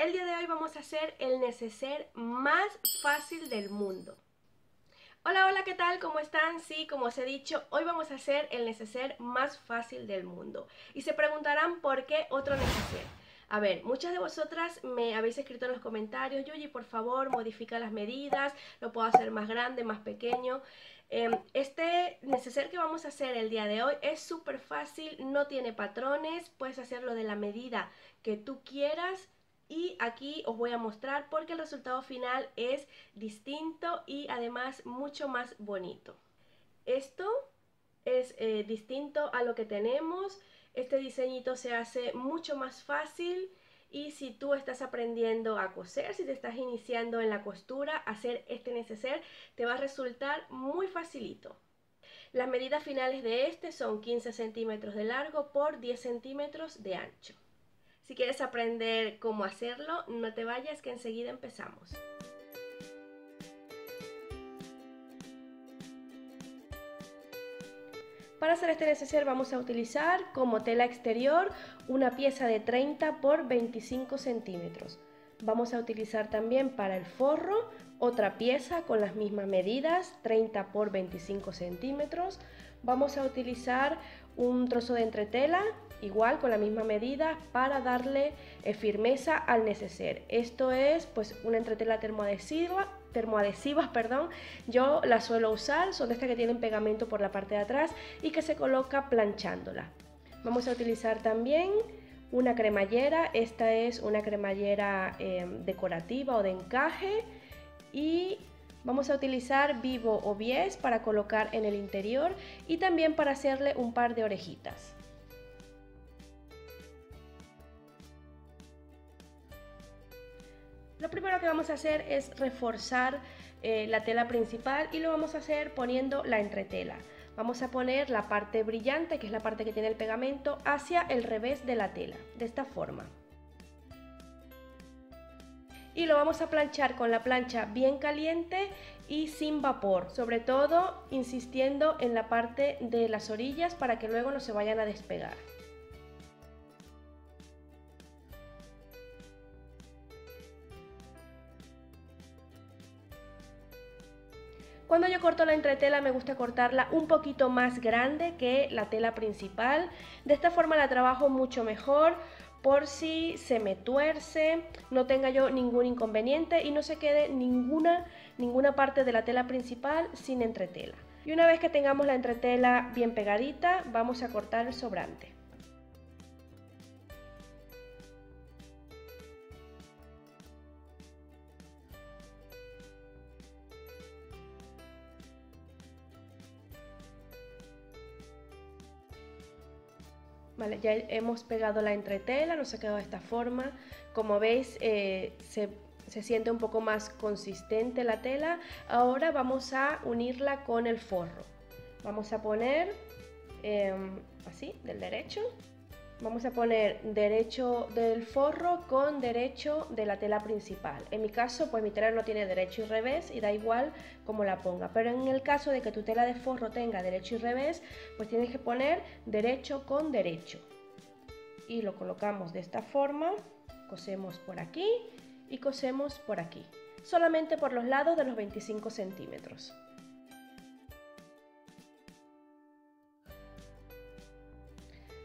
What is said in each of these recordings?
El día de hoy vamos a hacer el neceser más fácil del mundo. Hola, hola, ¿qué tal? ¿Cómo están? Sí, como os he dicho, hoy vamos a hacer el neceser más fácil del mundo. Y se preguntarán por qué otro neceser. A ver, muchas de vosotras me habéis escrito en los comentarios: Yuyi, por favor, modifica las medidas, lo puedo hacer más grande, más pequeño. Este neceser que vamos a hacer el día de hoy es súper fácil, no tiene patrones, puedes hacerlo de la medida que tú quieras. Y aquí os voy a mostrar porque el resultado final es distinto y además mucho más bonito. Esto es distinto a lo que tenemos. Este diseñito se hace mucho más fácil y si tú estás aprendiendo a coser, si te estás iniciando en la costura, hacer este neceser te va a resultar muy facilito. Las medidas finales de este son 15 centímetros de largo por 10 centímetros de ancho. Si quieres aprender cómo hacerlo, no te vayas que enseguida empezamos. Para hacer este neceser vamos a utilizar como tela exterior una pieza de 30 por 25 centímetros. Vamos a utilizar también para el forro otra pieza con las mismas medidas, 30 por 25 centímetros. Vamos a utilizar un trozo de entretela, igual con la misma medida, para darle firmeza al neceser. Esto es pues una entretela termoadhesivas, yo la suelo usar, son de estas que tienen pegamento por la parte de atrás y que se coloca planchándola. Vamos a utilizar también una cremallera, esta es una cremallera decorativa o de encaje, y vamos a utilizar vivo o bies para colocar en el interior y también para hacerle un par de orejitas. Lo primero que vamos a hacer es reforzar la tela principal y lo vamos a hacer poniendo la entretela. Vamos a poner la parte brillante, que es la parte que tiene el pegamento, hacia el revés de la tela, de esta forma. Y lo vamos a planchar con la plancha bien caliente y sin vapor, sobre todo insistiendo en la parte de las orillas para que luego no se vayan a despegar. Cuando yo corto la entretela me gusta cortarla un poquito más grande que la tela principal, de esta forma la trabajo mucho mejor, por si se me tuerce, no tenga yo ningún inconveniente y no se quede ninguna parte de la tela principal sin entretela. Y una vez que tengamos la entretela bien pegadita, vamos a cortar el sobrante. Vale, ya hemos pegado la entretela, nos ha quedado de esta forma. Como veis, se siente un poco más consistente la tela. Ahora vamos a unirla con el forro. Vamos a poner así, del derecho. Vamos a poner derecho del forro con derecho de la tela principal. En mi caso, pues mi tela no tiene derecho y revés y da igual cómo la ponga. Pero en el caso de que tu tela de forro tenga derecho y revés, pues tienes que poner derecho con derecho. Y lo colocamos de esta forma, cosemos por aquí y cosemos por aquí. Solamente por los lados de los 25 centímetros.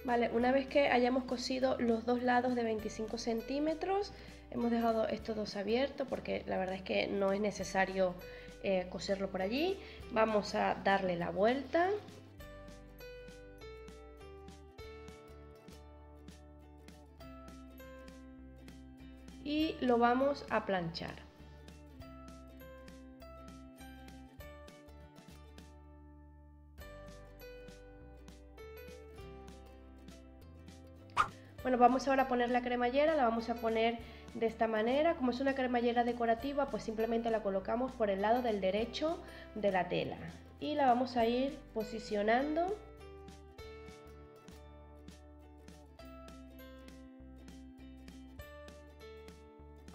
Vale, una vez que hayamos cosido los dos lados de 25 centímetros, hemos dejado estos dos abiertos porque la verdad es que no es necesario coserlo por allí. Vamos a darle la vuelta. Y lo vamos a planchar. Bueno, vamos ahora a poner la cremallera, la vamos a poner de esta manera. Como es una cremallera decorativa, pues simplemente la colocamos por el lado del derecho de la tela. Y la vamos a ir posicionando.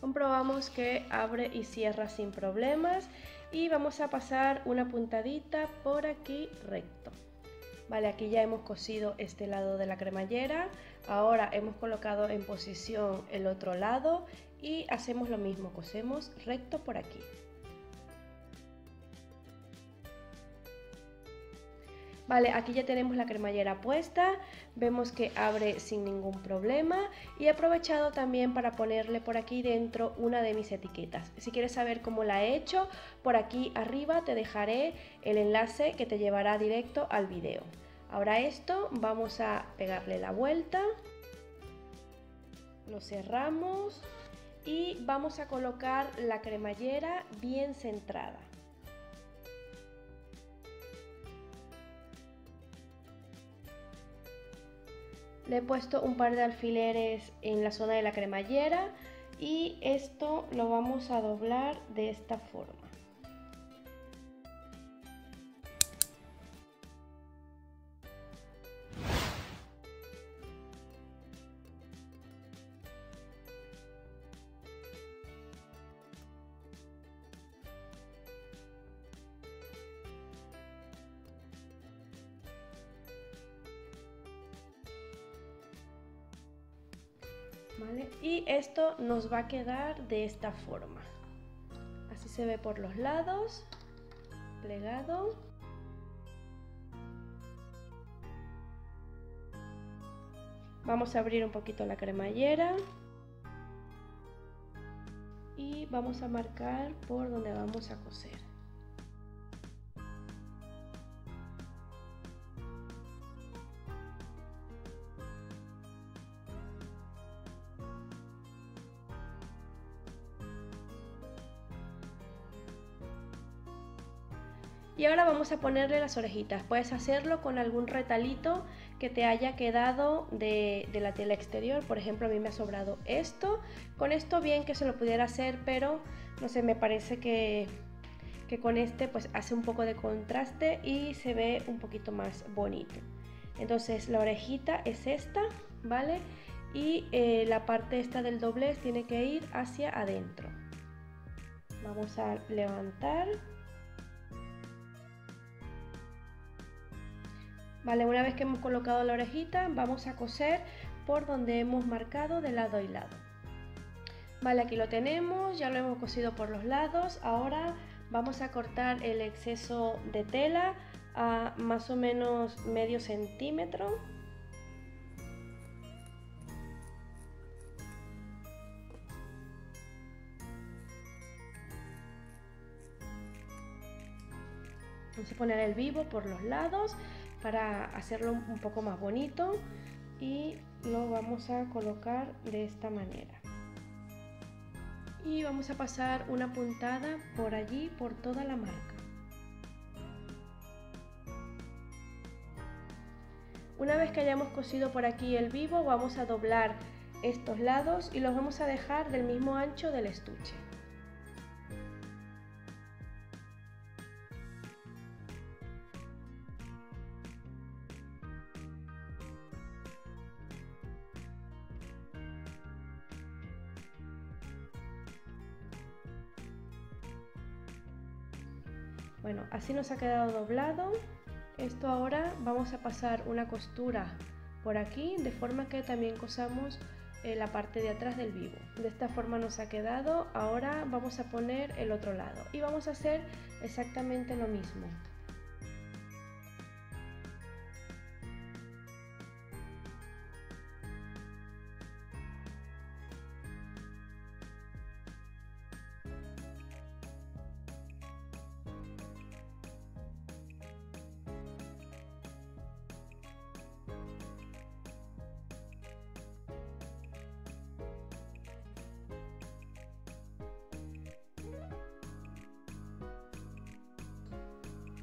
Comprobamos que abre y cierra sin problemas. Y vamos a pasar una puntadita por aquí recto. Vale, aquí ya hemos cosido este lado de la cremallera. Ahora hemos colocado en posición el otro lado y hacemos lo mismo, cosemos recto por aquí. Vale, aquí ya tenemos la cremallera puesta, vemos que abre sin ningún problema y he aprovechado también para ponerle por aquí dentro una de mis etiquetas. Si quieres saber cómo la he hecho, por aquí arriba te dejaré el enlace que te llevará directo al video. Ahora esto vamos a pegarle la vuelta, lo cerramos y vamos a colocar la cremallera bien centrada. Le he puesto un par de alfileres en la zona de la cremallera y esto lo vamos a doblar de esta forma. ¿Vale? Y esto nos va a quedar de esta forma. Así se ve por los lados, plegado. Vamos a abrir un poquito la cremallera y vamos a marcar por donde vamos a coser. Y ahora vamos a ponerle las orejitas. Puedes hacerlo con algún retalito que te haya quedado de la tela exterior. Por ejemplo, a mí me ha sobrado esto. Con esto bien que se lo pudiera hacer, pero no sé, me parece que con este pues hace un poco de contraste y se ve un poquito más bonito. Entonces la orejita es esta, ¿vale? Y la parte esta del doblez tiene que ir hacia adentro. Vamos a levantar. Vale, una vez que hemos colocado la orejita, vamos a coser por donde hemos marcado de lado y lado. Vale, aquí lo tenemos, ya lo hemos cosido por los lados. Ahora vamos a cortar el exceso de tela a más o menos medio centímetro. Vamos a poner el vivo por los lados para hacerlo un poco más bonito y lo vamos a colocar de esta manera. Y vamos a pasar una puntada por allí, por toda la marca. Una vez que hayamos cosido por aquí el vivo, vamos a doblar estos lados y los vamos a dejar del mismo ancho del estuche. Bueno, así nos ha quedado doblado. Esto ahora vamos a pasar una costura por aquí, de forma que también cosamos la parte de atrás del vivo. De esta forma nos ha quedado. Ahora vamos a poner el otro lado y vamos a hacer exactamente lo mismo.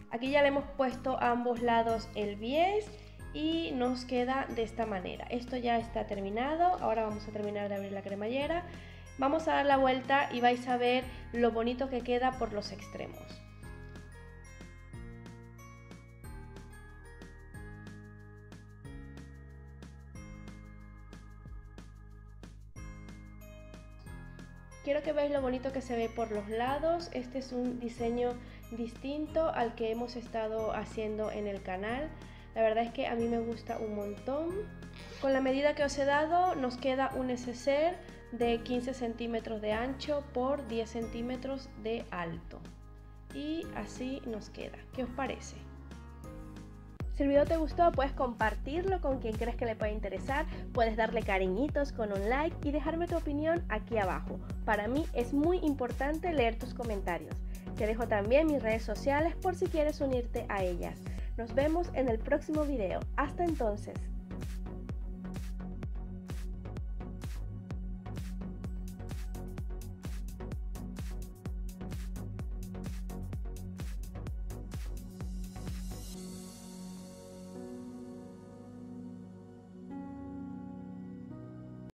Aquí ya le hemos puesto a ambos lados el bies y nos queda de esta manera. Esto ya está terminado. Ahora vamos a terminar de abrir la cremallera. Vamos a dar la vuelta y vais a ver lo bonito que queda por los extremos. Quiero que veáis lo bonito que se ve por los lados. Este es un diseño distinto al que hemos estado haciendo en el canal. La verdad es que a mí me gusta un montón. Con la medida que os he dado nos queda un neceser de 15 centímetros de ancho por 10 centímetros de alto. Y así nos queda. ¿Qué os parece? Si el video te gustó, puedes compartirlo con quien crees que le pueda interesar, puedes darle cariñitos con un like y dejarme tu opinión aquí abajo. Para mí es muy importante leer tus comentarios. Te dejo también mis redes sociales por si quieres unirte a ellas. Nos vemos en el próximo video. Hasta entonces.